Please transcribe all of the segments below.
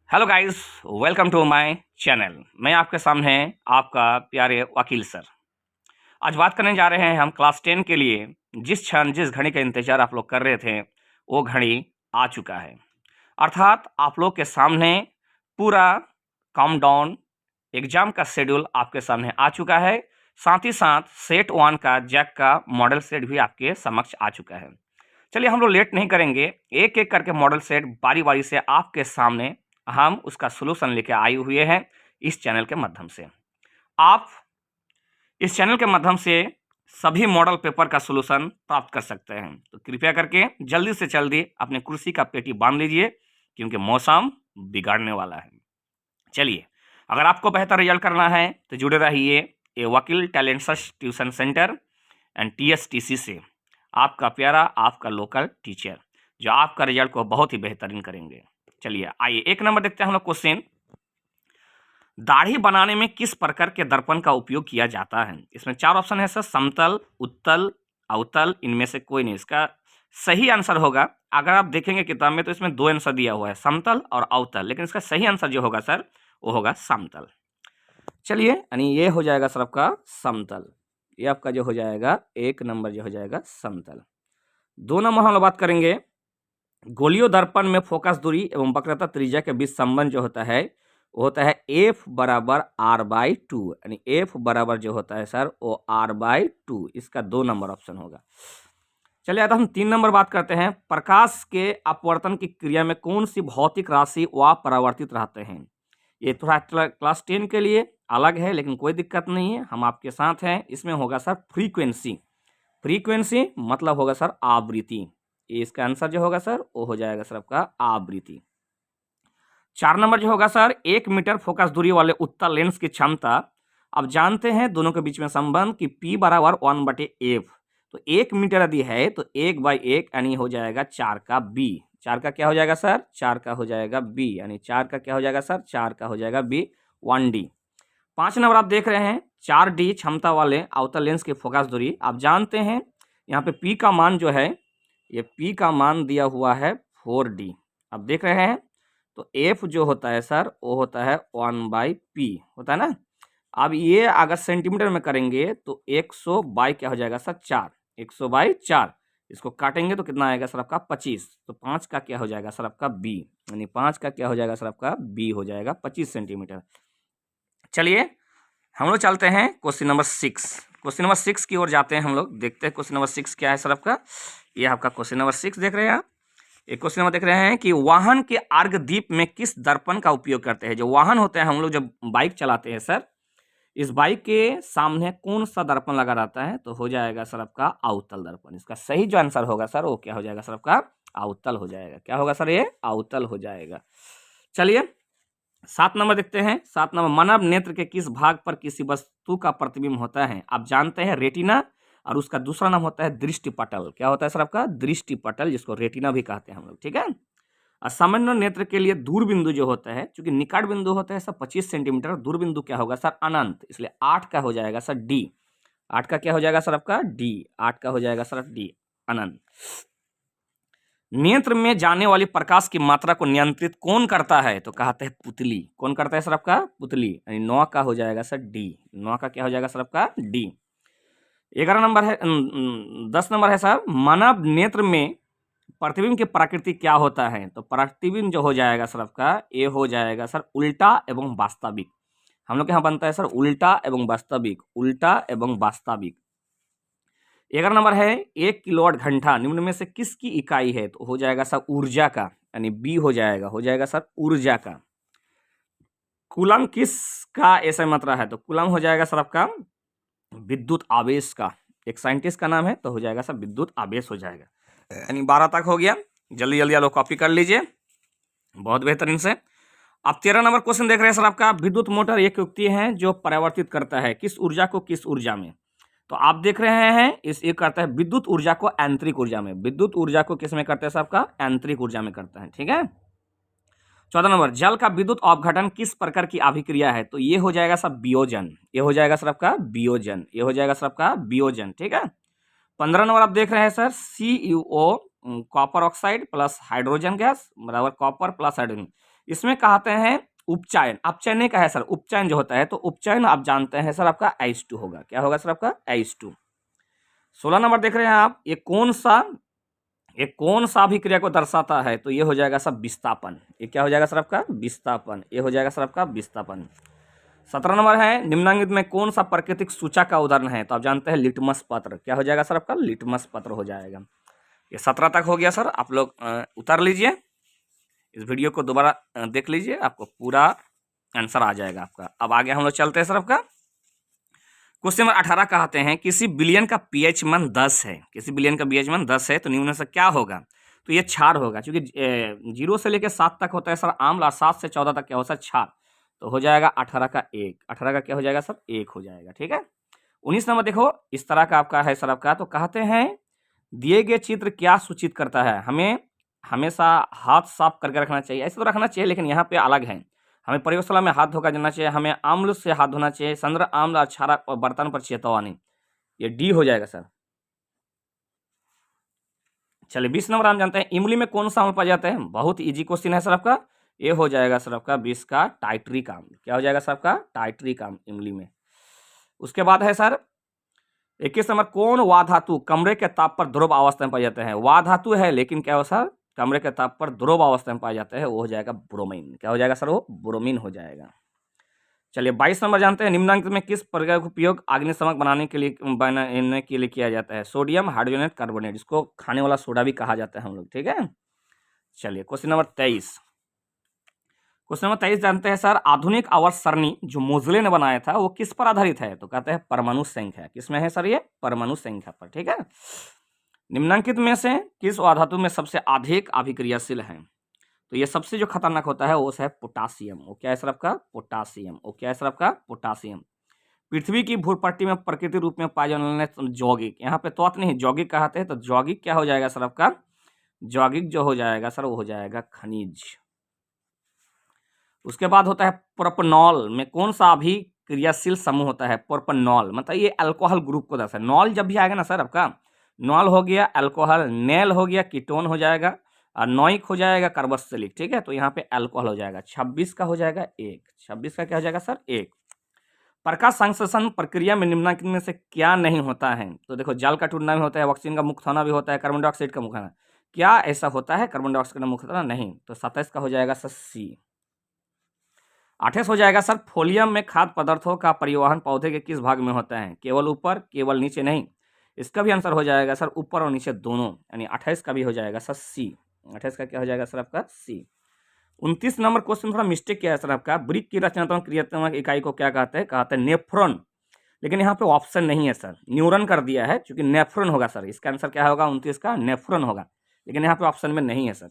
Hello guys, welcome to my channel. मैं आपके सामने आपका प्यारे वकील सर। आज बात करने जा रहे हैं हम क्लास 10 के लिए। जिस क्षण जिस घड़ी का इंतजार आप लोग कर रहे थे वो घड़ी आ चुका है। अर्थात आप लोग के सामने पूरा काउंटडाउन एग्जाम का शेड्यूल आपके सामने आ चुका है। साथ ही साथ सेट 1 का जैक का मॉडल सेट भी आपके समक्ष आ चुका है। चलिए हम लोग लेट नहीं करेंगे, एक एक करके मॉडल सेट बारी बारी से आपके सामने हम उसका सोल्यूशन लेके आए हुए हैं इस चैनल के माध्यम से। आप इस चैनल के माध्यम से सभी मॉडल पेपर का सोल्यूशन प्राप्त कर सकते हैं। तो कृपया करके जल्दी से जल्दी अपने कुर्सी का पेटी बांध लीजिए, क्योंकि मौसम बिगाड़ने वाला है। चलिए, अगर आपको बेहतर रिजल्ट करना है तो जुड़े रहिए ए वकील talent search tuition centre and TSTC से। आपका प्यारा, आपका लोकल टीचर, जो आपका रिजल्ट को बहुत ही बेहतरीन करेंगे। चलिए आइए, एक नंबर देखते हैं हम लोग क्वेश्चन। दाढ़ी बनाने में किस प्रकार के दर्पण का उपयोग किया जाता है? इसमें 4 ऑप्शन है सर, समतल, उत्तल, अवतल, इनमें से कोई नहीं। इसका सही आंसर होगा, अगर आप देखेंगे किताब में तो इसमें 2 आंसर दिया हुआ है, समतल और अवतल, लेकिन इसका सही आंसर जो होगा सर वो होगा समतल। चलिए, यानी ये हो जाएगा सर आपका समतल। ये आपका जो हो जाएगा एक नंबर जो हो जाएगा समतल। 2 नंबर हम लोग बात करेंगे, गोलीय दर्पण में फोकस दूरी एवं वक्रता त्रिज्या के बीच संबंध जो होता है वो होता है F बराबर R/2, यानी F बराबर जो होता है सर वो R/2। इसका 2 नंबर ऑप्शन होगा। चलिए आता हम 3 नंबर बात करते हैं, प्रकाश के अपवर्तन की क्रिया में कौन सी भौतिक राशि व परावर्तित रहते हैं? ये थोड़ा क्लास 10 के लिए अलग है, लेकिन कोई दिक्कत नहीं है, हम आपके साथ हैं। इसमें होगा सर फ्रीक्वेंसी। फ्रीक्वेंसी मतलब होगा सर आवृत्ति। इसका आंसर जो होगा सर वो हो जाएगा सर आपका आवृत्ति। 4 नंबर जो होगा सर, 1 मीटर फोकस दूरी वाले उत्तल लेंस की क्षमता। अब जानते हैं दोनों के बीच में संबंध कि P बराबर 1/F। तो 1 मीटर यदि है तो 1/1 यानी हो जाएगा 4 का B। 4 का क्या हो जाएगा सर? 4 का हो जाएगा B, यानी 4 का क्या हो जाएगा सर? 4 का हो जाएगा B, 1D। 5 नंबर आप देख रहे हैं, 4D क्षमता वाले अवतल लेंस की फोकस दूरी। आप जानते हैं यहाँ पे P का मान जो है, ये P का मान दिया हुआ है 4D। अब देख रहे हैं तो F जो होता है सर वो होता है 1/P, होता है ना। अब ये अगर सेंटीमीटर में करेंगे तो 100/, क्या हो जाएगा सर? 4। 100/4, इसको काटेंगे तो कितना आएगा सर आपका? 25। तो 5 का क्या हो जाएगा सर आपका? B, यानी 5 का क्या हो जाएगा सर आपका? B हो जाएगा 25 सेंटीमीटर। चलिए हम लोग चलते हैं क्वेश्चन नंबर 6। क्वेश्चन नंबर 6 की ओर जाते हैं हम लोग, देखते हैं क्वेश्चन नंबर 6 क्या है सर आपका। ये आपका क्वेश्चन नंबर 6 देख रहे हैं आप। एक क्वेश्चन नंबर देख रहे हैं कि वाहन के अर्घ दीप में किस दर्पण का उपयोग करते हैं? जो वाहन होते हैं, हम लोग जब बाइक चलाते हैं सर, इस बाइक के सामने कौन सा दर्पण लगा रहता है? तो हो जाएगा सर आपका अवतल दर्पण। इसका सही जो आंसर होगा सर वो क्या हो जाएगा सर आपका? अवतल हो जाएगा। क्या होगा सर? ये अवतल हो जाएगा। चलिए 7 नंबर देखते हैं। 7 नंबर, मानव नेत्र के किस भाग पर किसी वस्तु का प्रतिबिंब होता है? आप जानते हैं रेटिना, और उसका दूसरा नाम होता है दृष्टिपटल। क्या होता है सर आपका? दृष्टिपटल, जिसको रेटिना भी कहते हैं हम लोग, ठीक है। और सामान्य नेत्र के लिए दूर बिंदु जो होता है, चूंकि निकट बिंदु होता है सर 25 सेंटीमीटर, दूर बिंदु क्या होगा सर? अनंत, इसलिए 8 का हो जाएगा सर D। 8 का क्या हो जाएगा सर आपका? D। 8 का हो जाएगा सर D, अनंत। नेत्र में जाने वाली प्रकाश की मात्रा को नियंत्रित कौन करता है? तो कहते हैं पुतली। कौन करता है सर आपका? पुतली, यानी 9 का हो जाएगा सर D। 9 का क्या हो जाएगा सर आपका? D। 11 नंबर है, 10 नंबर है सर, मानव नेत्र में प्रतिबिंब की प्रकृति क्या होता है? तो प्रतिबिंब जो हो जाएगा सर आपका ये हो जाएगा सर उल्टा एवं वास्तविक। हम लोग के यहाँ बनता है सर उल्टा एवं वास्तविक, उल्टा एवं वास्तविक। 11 नंबर है, 1 किलोवाट घंटा निम्न में से किसकी इकाई है? तो हो जाएगा सर ऊर्जा का, यानी B हो जाएगा सर ऊर्जा का। कूलम किसका ऐसा मात्रा है? तो कूलम हो जाएगा सर आपका विद्युत आवेश का। एक साइंटिस्ट का नाम है, तो हो जाएगा सर विद्युत आवेश हो जाएगा। यानी 12 तक हो गया। जल्दी जल्दी आप लोग कॉपी कर लीजिए बहुत बेहतरीन से। अब 13 नंबर क्वेश्चन देख रहे हैं सर आपका, विद्युत मोटर एक युक्ति है जो परिवर्तित करता है किस ऊर्जा को किस ऊर्जा में? तो आप देख रहे हैं इस ये करता है विद्युत ऊर्जा को यांत्रिक ऊर्जा में। विद्युत ऊर्जा को किस में करता है सर आपका? यांत्रिक ऊर्जा में करता है, ठीक है। 14 नंबर, जल का विद्युत अपघटन किस प्रकार की अभिक्रिया है? तो ये हो जाएगा सर वियोजन। ये हो जाएगा सर आपका वियोजन। ये हो जाएगा सर आपका वियोजन, ठीक है। 15 नंबर आप देख रहे हैं sir, CuO copper oxide plus hydrogen gas बराबर कॉपर प्लस हाइड्रोजन। इसमें कहते हैं उपचयन। अपचयन का है सर, उपचयन जो होता है, तो उपचयन आप जानते हैं सर आपका H2 होगा। क्या होगा सर आपका H2। 16 नंबर देख रहे हैं आप, ये कौन सा अभिक्रिया को दर्शाता है, तो ये हो जाएगा सर विस्थापन। ये क्या हो जाएगा सर आपका विस्थापन, ये हो जाएगा सर आपका विस्थापन। 17 नंबर है, निम्नलिखित में कौन सा प्राकृतिक सूचक का उदाहरण है, तो आप जानते हैं लिटमस पत्र। क्या हो जाएगा सर आपका लिटमस पत्र हो जाएगा। ये 17 तक हो गया सर, आप लोग उतार लीजिए, इस वीडियो को दोबारा देख लीजिए, आपको पूरा आंसर आ जाएगा आपका। अब आगे हम लोग चलते हैं सर आपका क्वेश्चन नंबर 18 कहते हैं किसी बिलियन का पीएच मान 10 है, किसी बिलियन का पीएच मान 10 है, तो निम्न में से क्या होगा, तो ये क्षार होगा, क्योंकि 0 से लेकर 7 तक होता है सर आम्ल, और 7 से 14 तक क्या होता है क्षार, तो हो जाएगा 18 का 1, 18 का क्या हो जाएगा सर 1 हो जाएगा। ठीक है। 19 नंबर देखो, इस तरह का आपका है सर आपका, तो कहते हैं दिए गए चित्र क्या सूचित करता है, हमें हमेशा हाथ साफ करके रखना चाहिए। ऐसे तो रखना चाहिए, लेकिन यहाँ पे अलग है, हमें प्रयोगशाला में हाथ धोकर जाना चाहिए, हमें आम्ल से हाथ धोना चाहिए, संद्र आम्ल और क्षारक और बर्तन पर चेतावनी, ये डी हो जाएगा सर। चलिए 20 नंबर हम जानते हैं इमली में कौन सा अम्ल पाया जाता है, बहुत इजी क्वेश्चन है सर आपका, ये हो जाएगा सर आपका 20 का टाइट्रिक अम्ल। क्या हो जाएगा सर आपका टाइट्रिक अम्ल इमली में। उसके बाद है सर 21 नंबर, कौन वा धातु कमरे के ताप पर ध्रुव अवस्था में पाए जाते हैं, वा धातु है लेकिन क्या हो सर कमरे के ताप पर ध्रुव अवस्था में पाया जाता है, वो हो जाएगा ब्रोमीन। क्या हो जाएगा सर वो ब्रोमीन हो जाएगा। चलिए 22 नंबर जानते हैं निम्नलिखित में किस प्रकार का उपयोग अग्निशमक बनाने के लिए किया जाता है, सोडियम हाइड्रोजनेट कार्बोनेट, इसको खाने वाला सोडा भी कहा जाता है हम लोग। ठीक है। चलिए क्वेश्चन नंबर 23, क्वेश्चन नंबर 23 जानते हैं सर आधुनिक आवर्त सरणी जो मोजले ने बनाया था वो किस पर आधारित है, तो कहते हैं परमाणु संख्या। किसमें है सर ये परमाणु संख्या पर। ठीक है। निम्नलिखित में से किस धातु में सबसे अधिक अभिक्रियाशील है, तो ये सबसे जो खतरनाक होता है वो है पोटासियम। वो क्या है सर आपका पोटासियम। वो क्या है सर आपका पोटासियम। पृथ्वी की भूपट्टी में प्रकृति रूप में पाए जाने वाले यौगिक, यहाँ पे त्वत नहीं यौगिक कहते हैं, तो यौगिक क्या हो जाएगा सर आपका यौगिक जो हो जाएगा सर वो हो जाएगा खनिज। उसके बाद होता है प्रोपनॉल में कौन सा अभिक्रियाशील समूह होता है, प्रोपनॉल मतलब ये अल्कोहल ग्रुप को दर्शाता है। नॉल जब भी आएगा ना सर आपका, नॉल हो गया अल्कोहल, नेल हो गया कीटोन हो जाएगा, और नॉइक हो जाएगा कार्बोक्सिलिक। ठीक है। तो यहाँ पे अल्कोहल हो जाएगा। 26 का हो जाएगा 1, 26 का क्या हो जाएगा सर 1। प्रकाश संश्लेषण प्रक्रिया में निम्नलिखित में से क्या नहीं होता है, तो देखो जल का टूटना भी होता है, ऑक्सीजन का मुक्त होना भी होता है, कार्बन डाइऑक्साइड का मुक्त होना, क्या ऐसा होता है कार्बन डाइऑक्साइड का मुक्त होना नहीं, तो 27 का हो जाएगा सर सी। 28 हो जाएगा सर फोलियम में खाद्य पदार्थों का परिवहन पौधे के किस भाग में होता है, केवल ऊपर केवल नीचे नहीं, इसका भी आंसर हो जाएगा सर ऊपर और नीचे दोनों, यानी 28 का भी हो जाएगा सर सी। 28 का क्या हो जाएगा सर आपका सी। 29 नंबर क्वेश्चन थोड़ा मिस्टेक क्या है सर आपका, वृक्क की रचनात्मक क्रियात्मक इकाई को क्या कहते हैं नेफ्रॉन, लेकिन यहाँ पे ऑप्शन नहीं है सर, न्यूरॉन कर दिया है, क्योंकि नेफ्रॉन होगा सर, इसका आंसर क्या होगा 29 का नेफ्रॉन होगा, लेकिन यहाँ पे ऑप्शन में नहीं है सर।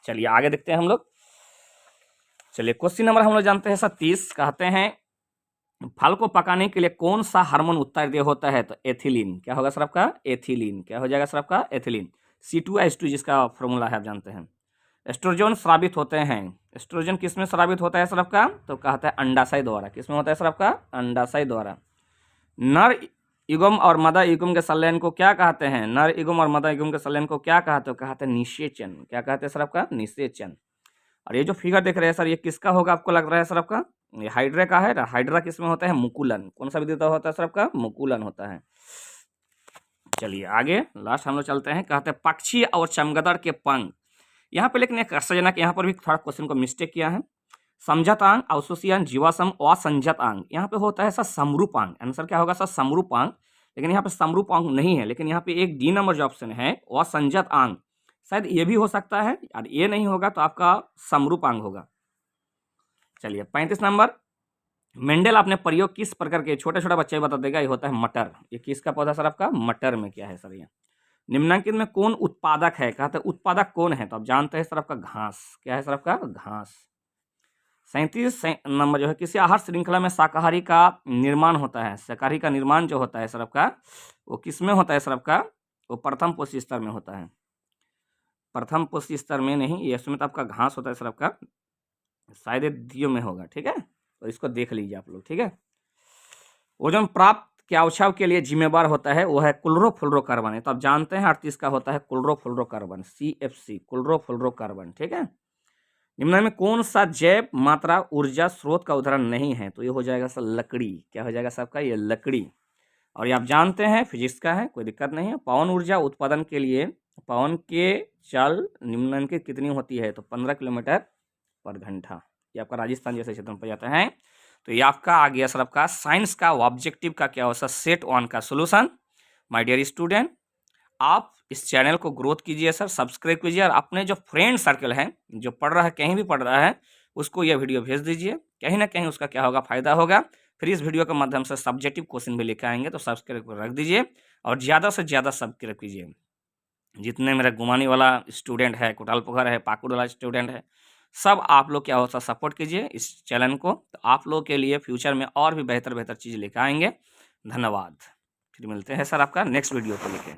चलिए आगे देखते हैं हम लोग। चलिए क्वेश्चन नंबर हम लोग जानते हैं सर 30, कहते हैं फल को पकाने के लिए कौन सा हार्मोन उत्तरदेय होता है, तो एथिलीन। क्या होगा सर आपका एथिलीन। क्या हो जाएगा सर आपका एथिलीन। C2H2 जिसका फॉर्मूला है आप जानते हैं। एस्ट्रोजन स्रावित होते हैं, एस्ट्रोजन किस में स्रावित होता है सर आपका, तो कहता है अंडाशय द्वारा। किस में होता है सर आपका अंडाशय द्वारा। नर युग्म और मादा युग्म के संलयन को क्या कहते हैं, नर युग्म और मादा युग्म के संलयन को क्या कहते हैं, कहते हैं निषेचन। क्या कहते हैं सर आपका निषेचन। और ये जो फिगर देख रहे हैं सर ये किसका होगा आपको लग रहा है सर आपका, ये हाइड्रा का है ना, हाइड्रा किस में होता है मुकुलन, कौन सा विद्युत होता है सर आपका मुकुलन होता है। चलिए आगे लास्ट हम लोग चलते हैं, कहते हैं पक्षी और चमगादड़ के पंख, यहाँ पे लेकिन एक आश्चर्यजनक यहाँ पर भी थोड़ा क्वेश्चन को मिस्टेक किया है। समझत अंग अवशोषियान जीवाश्म असंजत अंग, यहाँ पे होता है सर समरूप अंग, आंसर क्या होगा सर समरूप अंग, लेकिन यहाँ पे समरूप अंग नहीं है, लेकिन यहाँ पे एक डी नंबर जो ऑप्शन है असंजत अंग, शायद ये भी हो सकता है, और ये नहीं होगा तो आपका समरूप अंग होगा। चलिए 35 नंबर, मेंडल अपने प्रयोग किस प्रकार के, छोटे छोटे बच्चे बता देगा, ये होता है मटर। ये किसका पौधा सर आपका मटर में क्या है सर ये। निम्नलिखित में कौन उत्पादक है, कहते हैं उत्पादक कौन है, तो आप जानते हैं सर आपका घास। क्या है सर आपका घास। 37 नंबर जो है किसी आहार श्रृंखला में शाकाहारी का निर्माण होता है, शाकाहारी का निर्माण जो होता है सर आपका वो किस में होता है सर आपका, वो प्रथम पोषी स्तर में होता है, प्रथम पोषी स्तर में नहीं, ये इसमें तो आपका घास होता है सर आपका, शायद ये दियो में होगा। ठीक है, तो इसको देख लीजिए आप लोग। ठीक है। ओजोन प्राप्त के अवक्षय के लिए जिम्मेवार होता है वो है क्लोरोफ्लोरोकार्बन, तो आप जानते हैं 38 का होता है क्लोरोफ्लोरोकार्बन CFC क्लोरोफ्लोरोकार्बन। ठीक है। निम्न में कौन सा जैव मात्रा ऊर्जा स्रोत का उदाहरण नहीं है? तो ये हो जाएगा सर लकड़ी। क्या हो जाएगा सबका? ये लकड़ी। और ये आप जानते हैं फिजिक्स का है, कोई दिक्कत नहीं है। पवन ऊर्जा उत्पादन के लिए पवन के चाल निम्नलिखित कितनी होती है? तो 15 किलोमीटर पर घंटा। ये आपका राजस्थान जैसे क्षेत्र में पाया जाता है। तो ये आपका आ गया सर आपका साइंस का ऑब्जेक्टिव का क्या हो सर सेट 1 का सोल्यूशन। माय डियर स्टूडेंट, आप इस चैनल को ग्रोथ कीजिए सर, सब्सक्राइब कीजिए और अपने जो फ्रेंड सर्कल है, जो पढ़ रहा है, कहीं भी पढ़ रहा है, उसको यह वीडियो भेज दीजिए। कहीं ना कहीं उसका क्या होगा? फायदा होगा। फिर इस वीडियो के माध्यम से सब्जेक्टिव क्वेश्चन भी लेकर आएंगे, तो सब्सक्राइब रख दीजिए और ज़्यादा से ज़्यादा सब्सक्राइब कीजिए। जितने मेरा गुमानी वाला स्टूडेंट है, कोटालपोखर है, पाकुड़ वाला स्टूडेंट है, सब आप लोग क्या होता सपोर्ट कीजिए इस चैनल को, तो आप लोग के लिए फ्यूचर में और भी बेहतर बेहतर चीज़ लेकर आएंगे। धन्यवाद। फिर मिलते हैं सर आपका नेक्स्ट वीडियो को लेके।